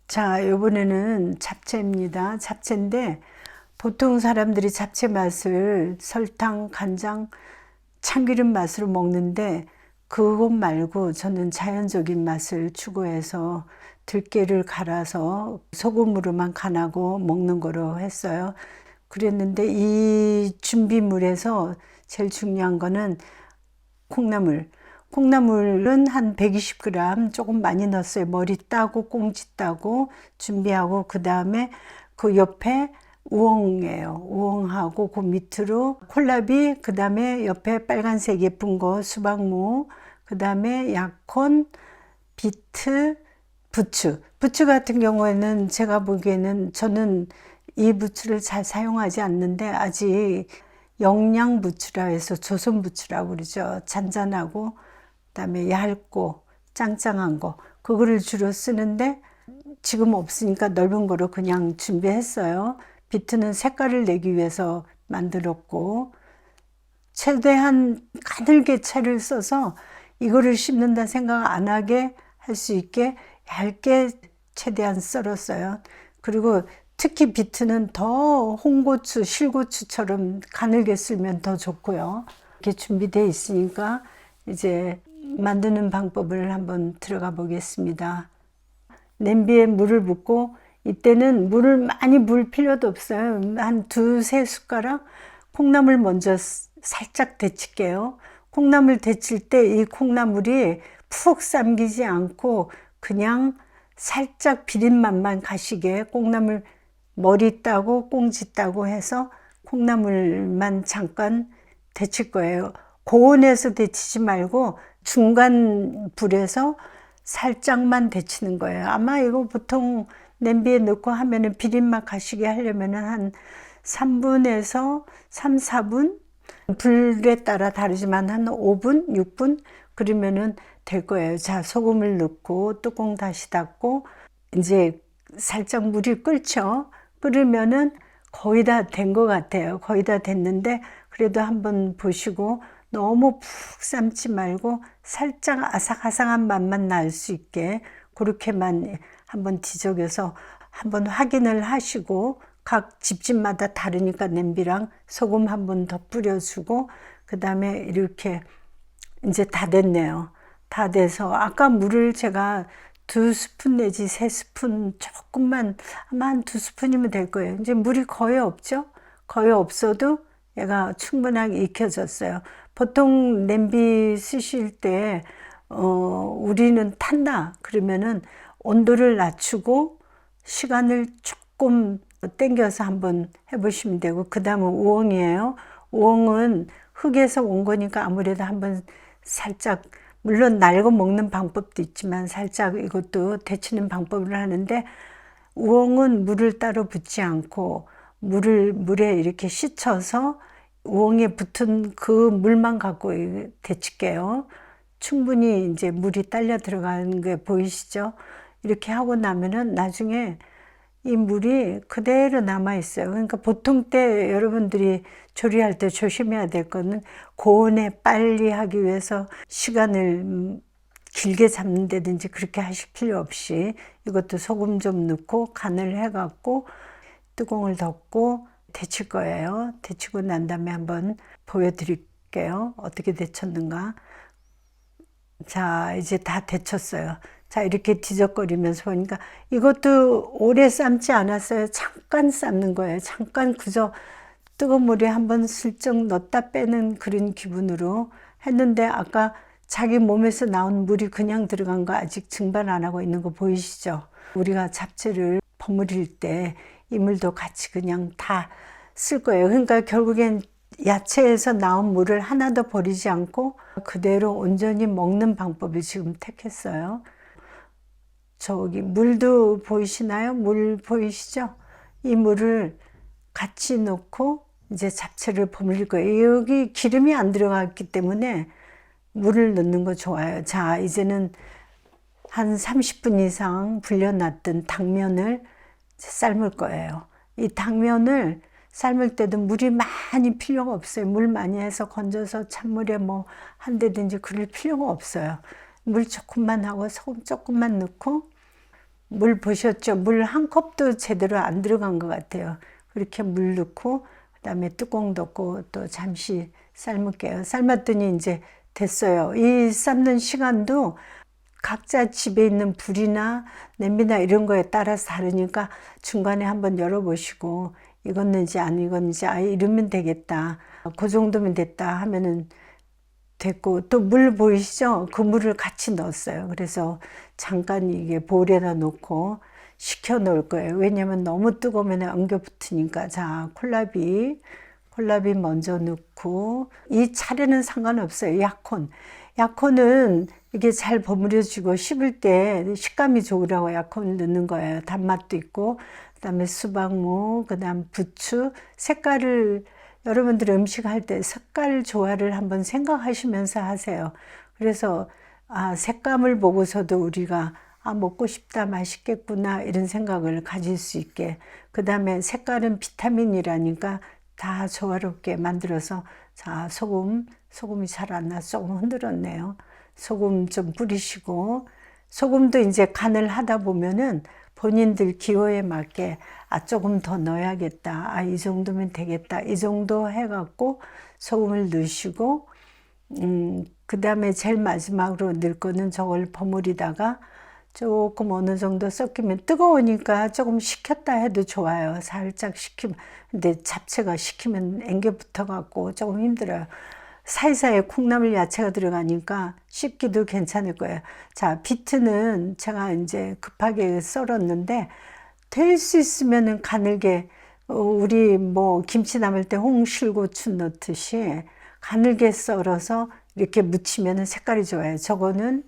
자, 이번에는 잡채입니다. 잡채인데 보통 사람들이 잡채 맛을 설탕, 간장, 참기름 맛으로 먹는데 그것 말고 저는 자연적인 맛을 추구해서 들깨를 갈아서 소금으로만 간하고 먹는 거로 했어요. 그랬는데 이 준비물에서 제일 중요한 거는 콩나물. 콩나물은 한 120g 조금 많이 넣었어요. 머리 따고 꽁지 따고 준비하고 그 다음에 그 옆에 우엉이에요. 우엉하고 그 밑으로 콜라비, 그 다음에 옆에 빨간색 예쁜 거 수박무, 그 다음에 약혼, 비트, 부추. 부추 같은 경우에는 제가 보기에는 저는 이 부추를 잘 사용하지 않는데 아직 영양 부추라 해서 조선 부추라고 그러죠. 잔잔하고 그다음에 얇고 짱짱한 거 그거를 주로 쓰는데 지금 없으니까 넓은 거로 그냥 준비했어요. 비트는 색깔을 내기 위해서 만들었고 최대한 가늘게 채를 써서 이거를 씹는다 생각 안 하게 할 수 있게 얇게 최대한 썰었어요. 그리고 특히 비트는 더 홍고추, 실고추처럼 가늘게 썰면 더 좋고요. 이렇게 준비되어 있으니까 이제 만드는 방법을 한번 들어가 보겠습니다. 냄비에 물을 붓고 이때는 물을 많이 부을 필요도 없어요. 한 두세 숟가락 콩나물 먼저 살짝 데칠게요. 콩나물 데칠 때 이 콩나물이 푹 삶기지 않고 그냥 살짝 비린맛만 가시게 콩나물 머리 따고 꽁지 따고 해서 콩나물만 잠깐 데칠 거예요. 고온에서 데치지 말고 중간 불에서 살짝만 데치는 거예요. 아마 이거 보통 냄비에 넣고 하면은 비린맛 가시게 하려면은 한 3분에서 3, 4분? 불에 따라 다르지만 한 5분, 6분? 그러면은 될 거예요. 자, 소금을 넣고 뚜껑 다시 닫고 이제 살짝 물이 끓죠. 끓으면은 거의 다 된 것 같아요. 거의 다 됐는데 그래도 한번 보시고 너무 푹 삶지 말고 살짝 아삭아삭한 맛만 날 수 있게 그렇게만 한번 뒤적여서 한번 확인을 하시고 각 집집마다 다르니까 냄비랑 소금 한번 더 뿌려주고 그 다음에 이렇게 이제 다 됐네요. 다 돼서 아까 물을 제가 2스푼 내지 3스푼 조금만 아마 한 2스푼이면 될 거예요. 이제 물이 거의 없죠. 거의 없어도 얘가 충분하게 익혀졌어요. 보통 냄비 쓰실 때 우리는 탄다 그러면은 온도를 낮추고 시간을 조금 땡겨서 한번 해보시면 되고 그 다음은 우엉이에요. 우엉은 흙에서 온 거니까 아무래도 한번 살짝 물론 날고 먹는 방법도 있지만 살짝 이것도 데치는 방법을 하는데 우엉은 물을 따로 붓지 않고 물에 이렇게 씻어서 우엉에 붙은 그 물만 갖고 데칠게요. 충분히 이제 물이 딸려 들어가는 게 보이시죠? 이렇게 하고 나면은 나중에 이 물이 그대로 남아 있어요. 그러니까 보통 때 여러분들이 조리할 때 조심해야 될 거는 고온에 빨리 하기 위해서 시간을 길게 잡는다든지 그렇게 하실 필요 없이 이것도 소금 좀 넣고 간을 해갖고 뚜껑을 덮고 데칠 거예요. 데치고 난 다음에 한번 보여드릴게요. 어떻게 데쳤는가. 자, 이제 다 데쳤어요. 자, 이렇게 뒤적거리면서 보니까 이것도 오래 삶지 않았어요. 잠깐 삶는 거예요. 잠깐 그저 뜨거운 물에 한번 슬쩍 넣었다 빼는 그런 기분으로 했는데 아까 자기 몸에서 나온 물이 그냥 들어간 거 아직 증발 안 하고 있는 거 보이시죠? 우리가 잡채를 버무릴 때 이 물도 같이 그냥 다 쓸 거예요. 그러니까 결국엔 야채에서 나온 물을 하나도 버리지 않고 그대로 온전히 먹는 방법을 지금 택했어요. 저기 물도 보이시나요? 물 보이시죠? 이 물을 같이 넣고 이제 잡채를 버무릴 거예요. 여기 기름이 안 들어갔기 때문에 물을 넣는 거 좋아요. 자, 이제는 한 30분 이상 불려놨던 당면을 삶을 거예요. 이 당면을 삶을 때도 물이 많이 필요가 없어요. 물 많이 해서 건져서 찬물에 뭐 한다든지 그럴 필요가 없어요. 물 조금만 하고 소금 조금만 넣고 물 보셨죠? 물 한 컵도 제대로 안 들어간 것 같아요. 그렇게 물 넣고 그다음에 뚜껑 덮고 또 잠시 삶을게요. 삶았더니 이제 됐어요. 이 삶는 시간도 각자 집에 있는 불이나 냄비나 이런 거에 따라서 다르니까 중간에 한번 열어보시고 익었는지 안 익었는지 이러면 되겠다. 그 정도면 됐다 하면은 됐고, 또 물 보이시죠? 그 물을 같이 넣었어요. 그래서 잠깐 이게 볼에다 놓고 식혀 놓을 거예요. 왜냐면 너무 뜨거우면 엉겨 붙으니까. 자, 콜라비 먼저 넣고, 이 차례는 상관없어요. 약혼은 이게 잘 버무려지고 씹을 때 식감이 좋으라고 약혼을 넣는 거예요. 단맛도 있고, 그다음에 수박무, 그다음 부추, 색깔을 여러분들 음식할 때 색깔 조화를 한번 생각하시면서 하세요. 그래서 색감을 보고서도 우리가 먹고 싶다, 맛있겠구나 이런 생각을 가질 수 있게. 그다음에 색깔은 비타민이라니까 다 조화롭게 만들어서. 자, 소금이 잘 안 나서 조금 흔들었네요. 소금 좀 뿌리시고, 소금도 이제 간을 하다 보면은 본인들 기호에 맞게 조금 더 넣어야겠다. 이 정도면 되겠다. 이 정도 해갖고 소금을 넣으시고, 그 다음에 제일 마지막으로 넣을 거는 저걸 버무리다가 조금 어느 정도 섞이면 뜨거우니까 조금 식혔다 해도 좋아요. 살짝 식히면. 근데 잡채가 식히면 앵겨 붙어갖고 조금 힘들어요. 사이사이에 콩나물 야채가 들어가니까 씹기도 괜찮을 거예요. 자, 비트는 제가 이제 급하게 썰었는데 될 수 있으면은 가늘게, 우리 뭐 김치 담을 때 홍실고추 넣듯이 가늘게 썰어서 이렇게 무치면은 색깔이 좋아요. 저거는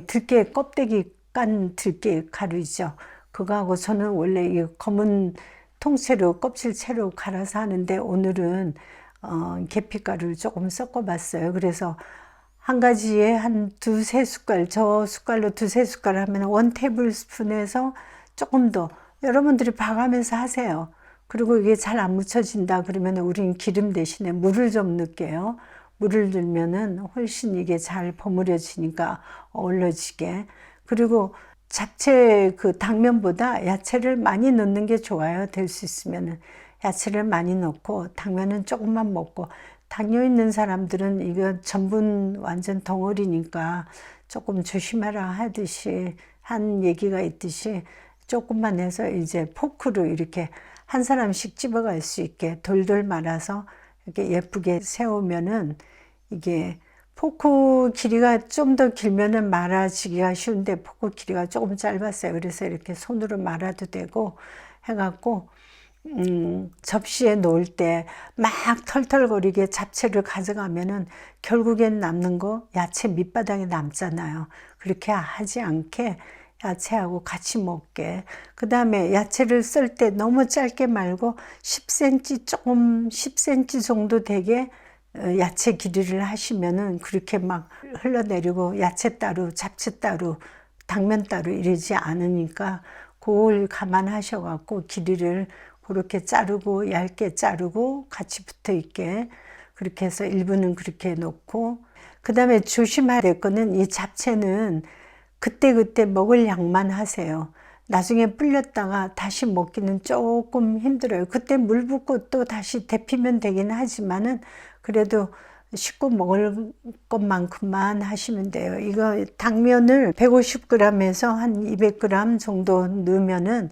들깨 껍데기 깐 들깨 가루죠. 그거하고 저는 원래 이 검은 통째로 껍질채로 갈아서 하는데 오늘은 계피가루를 조금 섞어봤어요. 그래서 한 가지에 한 두세 숟갈, 저 숟갈로 두세 숟갈 하면 원 테이블 스푼에서 조금 더 여러분들이 봐가면서 하세요. 그리고 이게 잘 안 묻혀진다 그러면 우린 기름 대신에 물을 좀 넣을게요. 물을 넣으면은 훨씬 이게 잘 버무려지니까 어우러지게. 그리고 잡채 그 당면보다 야채를 많이 넣는 게 좋아요. 될 수 있으면은 야채를 많이 넣고 당면은 조금만 먹고, 당뇨 있는 사람들은 이거 전분 완전 덩어리니까 조금 조심하라 하듯이 한 얘기가 있듯이 조금만 해서 이제 포크로 이렇게 한 사람씩 집어갈 수 있게 돌돌 말아서 이렇게 예쁘게 세우면은, 이게 포크 길이가 좀 더 길면은 말아지기가 쉬운데 포크 길이가 조금 짧았어요. 그래서 이렇게 손으로 말아도 되고 해갖고 접시에 놓을 때 막 털털거리게 잡채를 가져가면은 결국엔 남는 거 야채 밑바닥에 남잖아요. 그렇게 하지 않게 야채하고 같이 먹게. 그 다음에 야채를 썰 때 너무 짧게 말고 10cm, 조금 10cm 정도 되게 야채 길이를 하시면은 그렇게 막 흘러내리고 야채 따로, 잡채 따로, 당면 따로 이러지 않으니까 그걸 감안하셔갖고 길이를 그렇게 자르고 얇게 자르고 같이 붙어 있게 그렇게 해서 일부는 그렇게 놓고, 그 다음에 조심해야 될 거는 이 잡채는 그때그때 먹을 양만 하세요. 나중에 불렸다가 다시 먹기는 조금 힘들어요. 그때 물 붓고 또 다시 데피면 되긴 하지만은 그래도 식구 먹을 것만큼만 하시면 돼요. 이거 당면을 150g에서 한 200g 정도 넣으면은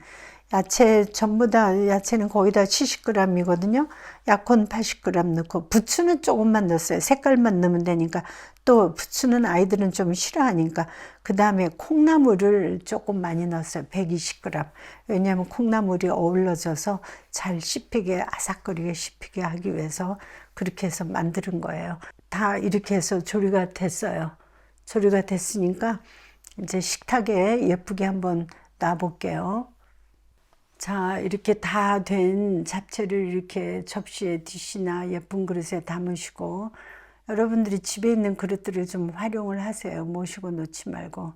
야채 전부 다, 야채는 거의 다 70g이거든요. 약혼 80g 넣고, 부추는 조금만 넣었어요. 색깔만 넣으면 되니까. 또 부추는 아이들은 좀 싫어하니까. 그 다음에 콩나물을 조금 많이 넣었어요. 120g. 왜냐하면 콩나물이 어우러져서 잘 씹히게, 아삭거리게 씹히게 하기 위해서 그렇게 해서 만드는 거예요. 다 이렇게 해서 조리가 됐어요. 조리가 됐으니까 이제 식탁에 예쁘게 한번 놔볼게요. 자, 이렇게 다 된 잡채를 이렇게 접시에 디시나 예쁜 그릇에 담으시고, 여러분들이 집에 있는 그릇들을 좀 활용을 하세요. 모시고 놓지 말고.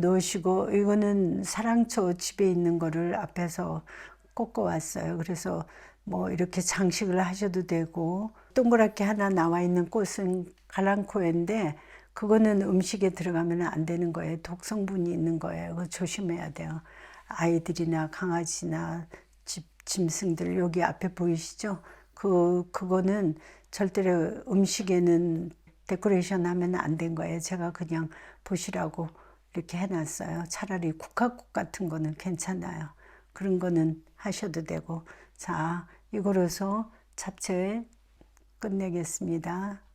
놓으시고, 이거는 사랑초 집에 있는 거를 앞에서 꽂고 왔어요. 그래서 뭐 이렇게 장식을 하셔도 되고, 동그랗게 하나 나와 있는 꽃은 가랑코에인데, 그거는 음식에 들어가면 안 되는 거예요. 독성분이 있는 거예요. 그거 조심해야 돼요. 아이들이나 강아지나 짐승들 여기 앞에 보이시죠? 그거는 절대로 음식에는 데코레이션 하면 안 된 거예요. 제가 그냥 보시라고 이렇게 해놨어요. 차라리 국화꽃 같은 거는 괜찮아요. 그런 거는 하셔도 되고. 자, 이거로서 잡채 끝내겠습니다.